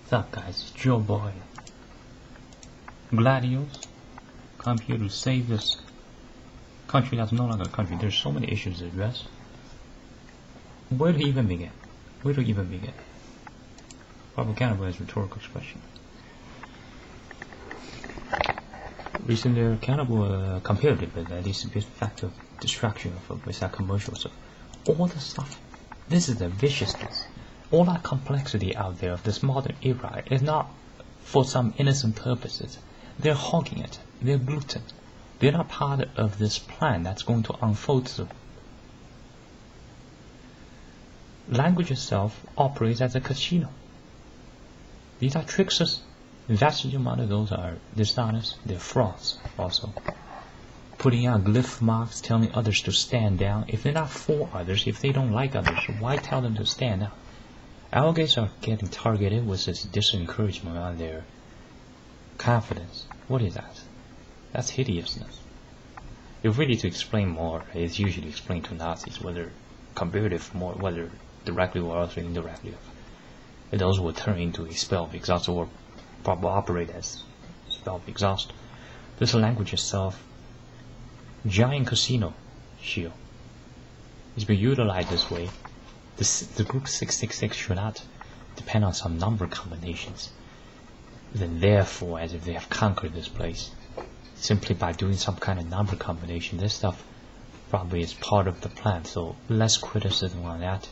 What's up, guys? It's Joe Boy. Gladios come here to save this country that's no longer a country. There's so many issues to address. Where to even begin? Probably kind of a rhetorical expression. Recently, they're kind of comparative with this factor of distraction with that commercial stuff. All the stuff. This is the viciousness. All that complexity out there of this modern era is not for some innocent purposes. They're hogging it. They're gluten. They're not part of this plan that's going to unfold through. Language itself operates as a casino. These are tricksters. The vast amount of those are dishonest. They're frauds also. Putting out glyph marks, telling others to stand down. If they're not for others, if they don't like others, why tell them to stand down? Our guys are getting targeted with this disencouragement on their confidence. What is that? That's hideousness. If really to explain more, it's usually explained to Nazis, whether comparative more, whether directly or also indirectly. And those will turn into a spell of exhaust or probably operate as spell of exhaust. This language itself, giant casino shield, is being utilized this way. The group 666 should not depend on some number combinations. Then therefore, as if they have conquered this place, simply by doing some kind of number combination, this stuff probably is part of the plan, so less criticism on that.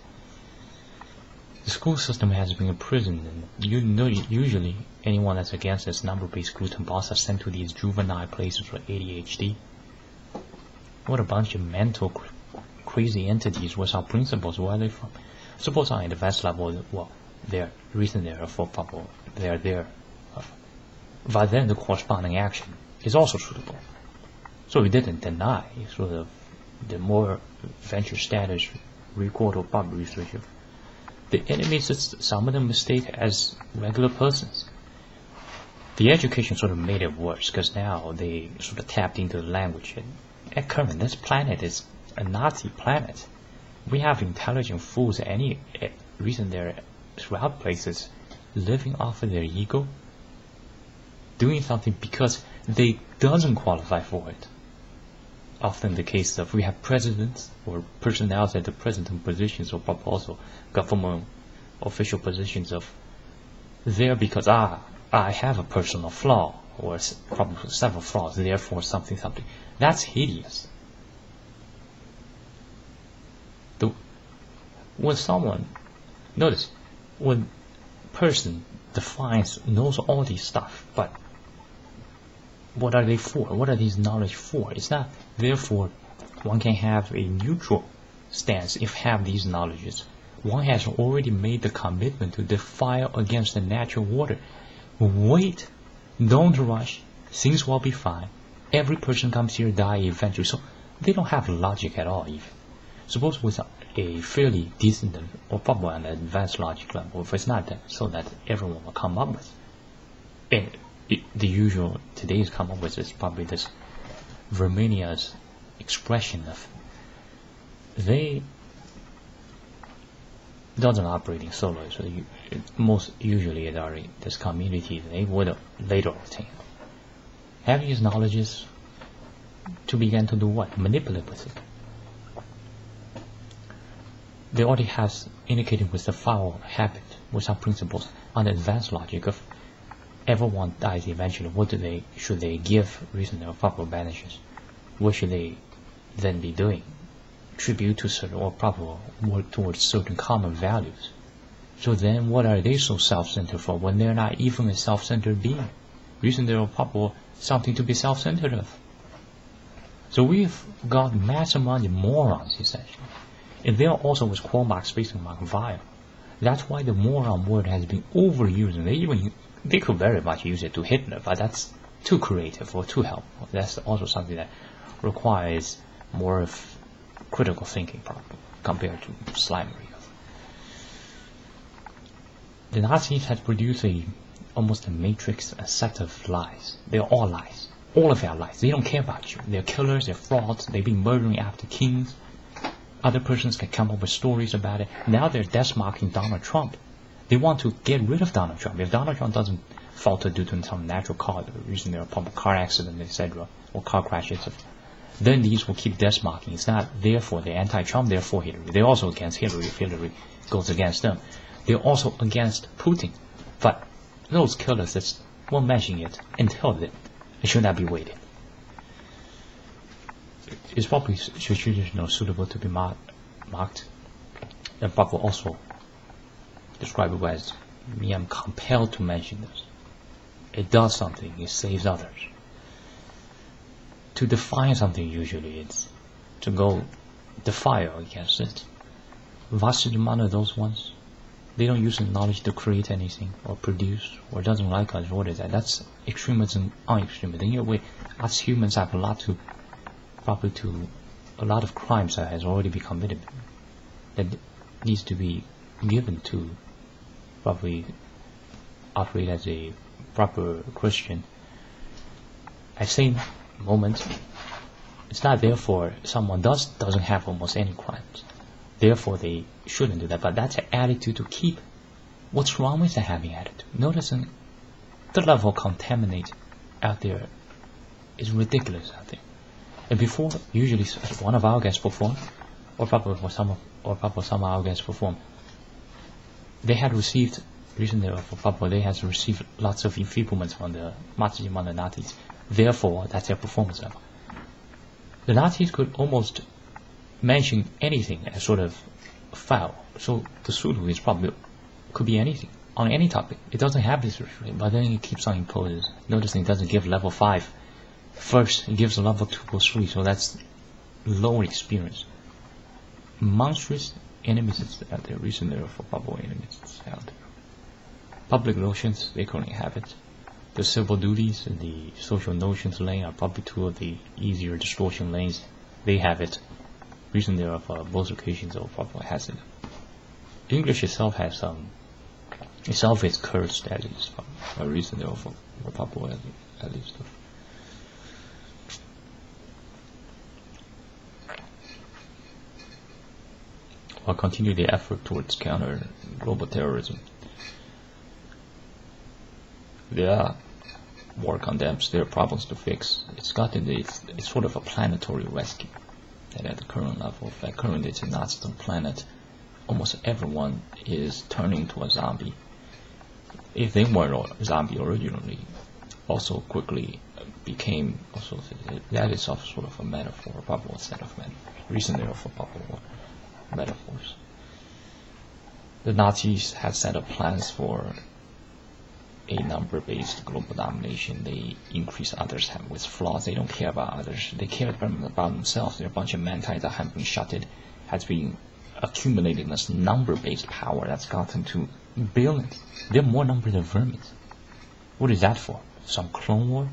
The school system has been imprisoned, and usually anyone that's against this number-based gluten boss are sent to these juvenile places for ADHD. What a bunch of mental crazy entities without principles. Where are they from? Suppose on the advanced level, well, they're reason there for probable, they're there. But then the corresponding action is also suitable. So we didn't deny sort of the more venture status record or public research. The enemies, some of them mistake as regular persons. The education sort of made it worse because now they sort of tapped into the language. And at current, this planet is a Nazi planet. We have intelligent fools any reason they're throughout places living off of their ego, doing something because they doesn't qualify for it. Often the case of we have presidents or personnel at the president positions or also government official positions of there because I have a personal flaw or probably several flaws, therefore something. That's hideous. When someone, notice, when person knows all these stuff, but what are they for? What are these knowledge for? It's not, therefore, one can have a neutral stance if have these knowledges. One has already made the commitment to defile against the natural order. Wait, don't rush, things will be fine. Every person comes here die eventually. So they don't have logic at all even. Suppose with a fairly decent or probably an advanced logic level, if it's not that, so that everyone will come up with. And the usual today's come up with is probably this Romania's expression of they doesn't operate in solo, so most usually this community they would later obtain. Having these knowledges to begin to do what? Manipulate with it. They already has indicated with the foul habit, with some principles on the advanced logic of everyone dies eventually. What should they give reasonable proper banishes? What should they then be doing? Tribute to certain or proper work towards certain common values. So then what are they so self-centered for when they're not even a self-centered being? Reason they're proper something to be self-centered of. So we've got mass amount of morons essentially. And there also was Cormac spacing mark vile. That's why the moron word has been overused, and they could very much use it to Hitler, but that's too creative or too helpful. That's also something that requires more of critical thinking probably compared to slimery. The Nazis had produced almost a matrix, a set of lies. They're all lies. All of their lies. They don't care about you. They're killers, they're frauds, they've been murdering after kings. Other persons can come up with stories about it. Now they're death marking Donald Trump. They want to get rid of Donald Trump. If Donald Trump doesn't falter due to some natural cause, reason there are probably car accident, etc., or car crashes, then these will keep death marking. It's not therefore they're anti-Trump, therefore Hillary. They're also against Hillary if Hillary goes against them. They're also against Putin. But those killers that won't mention it until then. It should not be waited. It's probably suitable to be marked. And Bob will also describe it as, me, I'm compelled to mention this. It does something, it saves others. To define something usually it's to go defy against it. Vast amount of those ones, they don't use the knowledge to create anything or produce or doesn't like us. What is that? That's extremism on extremism. In a way, us humans have a lot of crimes that has already been committed that needs to be given to probably operate as a proper Christian. At the same moment, it's not therefore someone doesn't have almost any crimes. Therefore they shouldn't do that. But that's an attitude to keep. What's wrong with that having attitude? Noticing the level of contaminate out there is ridiculous out there. And before, usually one of our guests perform, or probably some of our guests perform, they had received recently they had received lots of enfeeblements from the Nazis. Therefore, that's their performance level. The Nazis could almost mention anything as sort of foul. So the Sulu is probably could be anything on any topic. It doesn't have this restriction, but then it keeps on imposing. Noticing it doesn't give level 5. First, it gives a level 2 or 3, so that's low experience. Monstrous enemies out there, recently for probable enemies out there. Public notions, they currently have it. The civil duties and the social notions lane are probably two of the easier distortion lanes. They have it. Reason there of both occasions of probably has it. English itself has some. Itself is cursed at least. A reason there of probably at least. While continue the effort towards counter global terrorism. There are war condemns, there are problems to fix. It's sort of a planetary rescue. And at the current level, in fact, currently it's a Nazi planet. Almost everyone is turning to a zombie. If they were a zombie originally, also quickly became also that is also sort of a metaphor, a probable set of metaphors. Recently of probable metaphors. The Nazis had set up plans for a number-based global domination. They increase others with flaws. They don't care about others. They care about themselves. They're a bunch of mankind that have been shutted, has been accumulating this number-based power that's gotten to billions. They're more number than vermin. What is that for? Some clone war?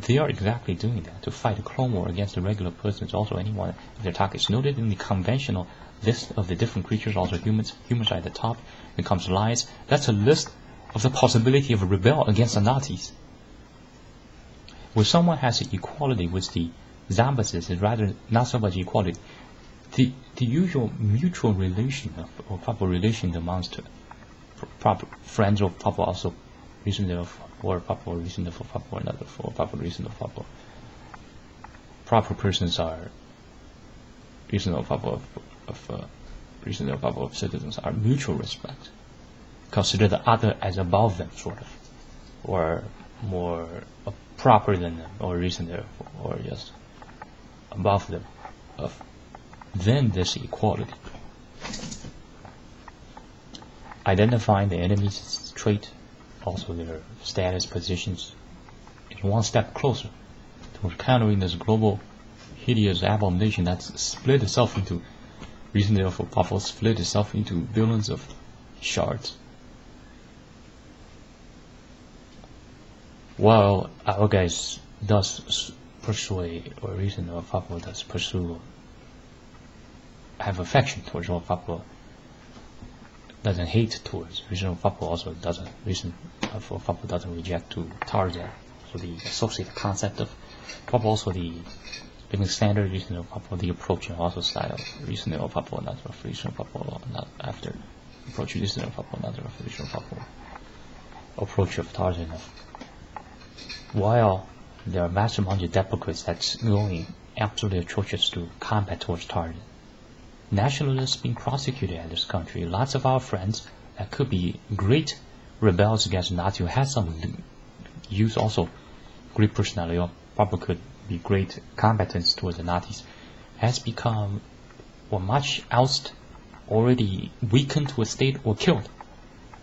They are exactly doing that. To fight a clone war against the regular persons, also anyone of their targets. Noted in the conventional list of the different creatures, also humans. Humans are at the top. Then comes lions. That's a list of the possibility of a rebel against the Nazis. When someone has equality with the zombies, is rather not so much equality. The usual mutual relation or proper relation amongst proper friends or proper also reason of or proper reason for proper another for proper reason of proper persons are reason of proper of citizens are mutual respect. Consider the other as above them, sort of, or more proper than them, or reason there, or just above them. Then this equality. Identifying the enemy's trait, also their status, positions, is one step closer to countering this global hideous abomination that's split itself into, reason therefore, powerful, split itself into billions of shards. While our guys does persuade, or reason or Papa does pursue, have affection towards what Papa doesn't hate towards, reason or Papa also doesn't, reason for Papa doesn't reject to Tarzan. So the associated concept of Papa, also the living standard, reason of Papa, the approach and also style, reason of Papa, not reason of Papa, not after approach this another approach of Tarzan. While there are vast amounts of hypocrites that's going absolutely atrocious to combat towards Tarzan. Nationalists being prosecuted in this country. Lots of our friends that could be great rebels against Nazi, who has some use also great personality, or probably could be great combatants towards the Nazis, has become or much ousted, already weakened to a state or killed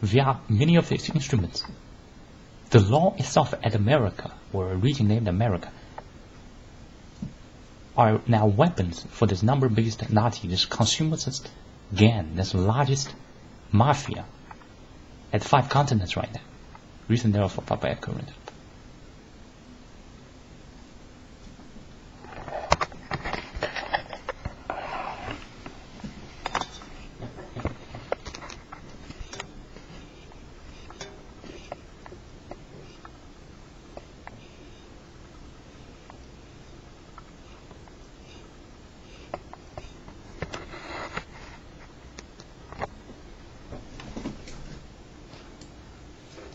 via many of its instruments. The law itself at America, or a region named America, are now weapons for this number-based Nazi, this consumerist gang, this largest mafia at 5 continents right now. Reason therefore, Papa current.